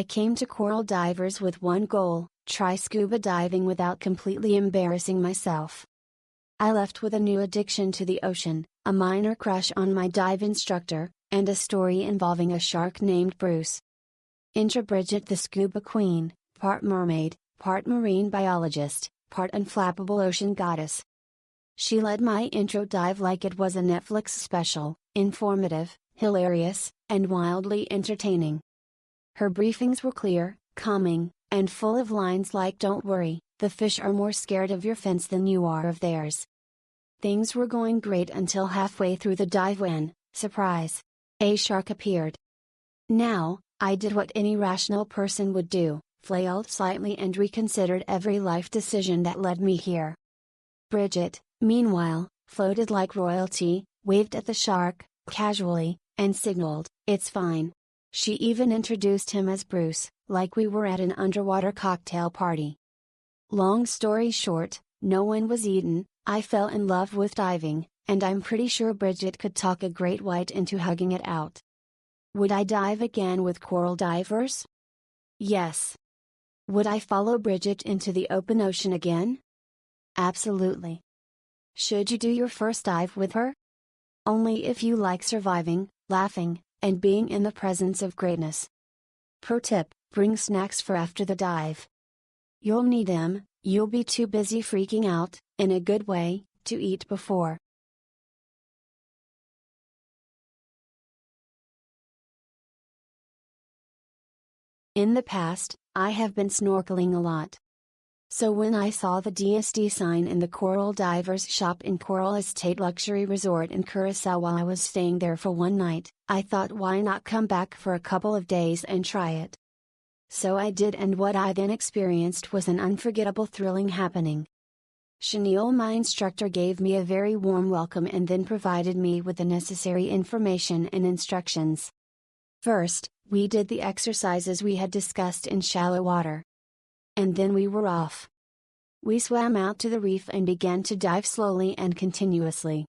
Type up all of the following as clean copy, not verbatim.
I came to Coral Divers with one goal: try scuba diving without completely embarrassing myself. I left with a new addiction to the ocean, a minor crush on my dive instructor, and a story involving a shark named Bruce. Enter Bridget, the scuba queen, part mermaid, part marine biologist, part unflappable ocean goddess. She led my intro dive like it was a Netflix special, informative, hilarious, and wildly entertaining. Her briefings were clear, calming, and full of lines like "Don't worry, the fish are more scared of your fence than you are of theirs." Things were going great until halfway through the dive when, surprise, a shark appeared. Now, I did what any rational person would do, flailed slightly and reconsidered every life decision that led me here. Bridget, meanwhile, floated like royalty, waved at the shark, casually, and signaled, "It's fine." She even introduced him as Bruce, like we were at an underwater cocktail party. Long story short, no one was eaten. I fell in love with diving, and I'm pretty sure Bridget could talk a great white into hugging it out. Would I dive again with Coral Divers? Yes. Would I follow Bridget into the open ocean again? Absolutely. Should you do your first dive with her? Only if you like surviving, laughing, and being in the presence of greatness. Pro tip: bring snacks for after the dive. You'll need them. You'll be too busy freaking out, in a good way, to eat before. In the past, I have been snorkeling a lot. So when I saw the DSD sign in the Coral Divers shop in Coral Estate Luxury Resort in Curacao while I was staying there for one night, I thought, why not come back for a couple of days and try it? So I did, and what I then experienced was an unforgettable, thrilling happening. Chenille, my instructor, gave me a very warm welcome and then provided me with the necessary information and instructions. First, we did the exercises we had discussed in shallow water. And then we were off. We swam out to the reef and began to dive slowly and continuously.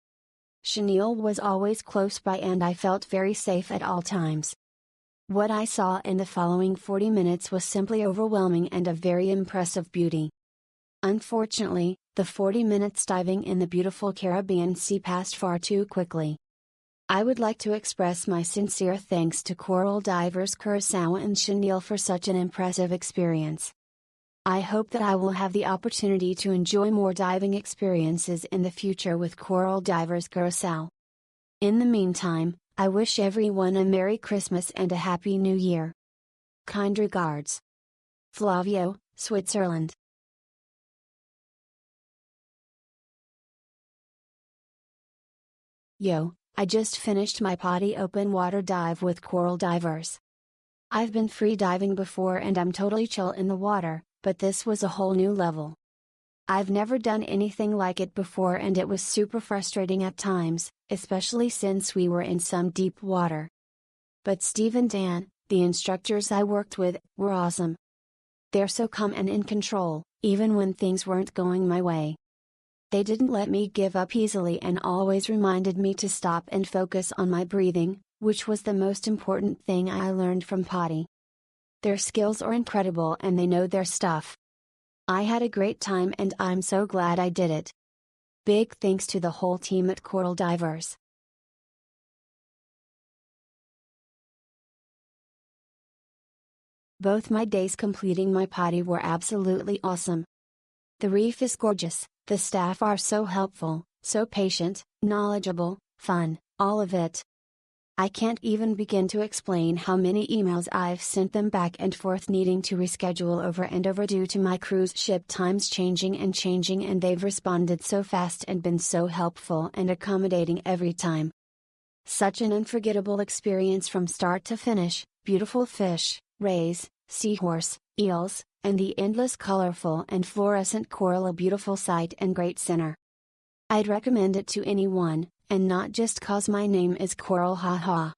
Chenille was always close by and I felt very safe at all times. What I saw in the following 40 minutes was simply overwhelming and of very impressive beauty. Unfortunately, the 40 minutes diving in the beautiful Caribbean Sea passed far too quickly. I would like to express my sincere thanks to Coral Divers Curacao and Chenille for such an impressive experience. I hope that I will have the opportunity to enjoy more diving experiences in the future with Coral Divers Curacao. In the meantime, I wish everyone a Merry Christmas and a Happy New Year. Kind regards. Flavio, Switzerland. Yo, I just finished my PADI open water dive with Coral Divers. I've been free diving before and I'm totally chill in the water, but this was a whole new level. I've never done anything like it before and it was super frustrating at times, especially since we were in some deep water. But Steve and Dan, the instructors I worked with, were awesome. They're so calm and in control, even when things weren't going my way. They didn't let me give up easily and always reminded me to stop and focus on my breathing, which was the most important thing I learned from PADI. Their skills are incredible and they know their stuff. I had a great time and I'm so glad I did it. Big thanks to the whole team at Coral Divers. Both my days completing my PADI were absolutely awesome. The reef is gorgeous, the staff are so helpful, so patient, knowledgeable, fun, all of it. I can't even begin to explain how many emails I've sent them back and forth needing to reschedule over and over due to my cruise ship times changing and they've responded so fast and been so helpful and accommodating every time. Such an unforgettable experience from start to finish, beautiful fish, rays, seahorse, eels, and the endless colorful and fluorescent coral, a beautiful sight and great center. I'd recommend it to anyone, and not just cause my name is Coral, haha.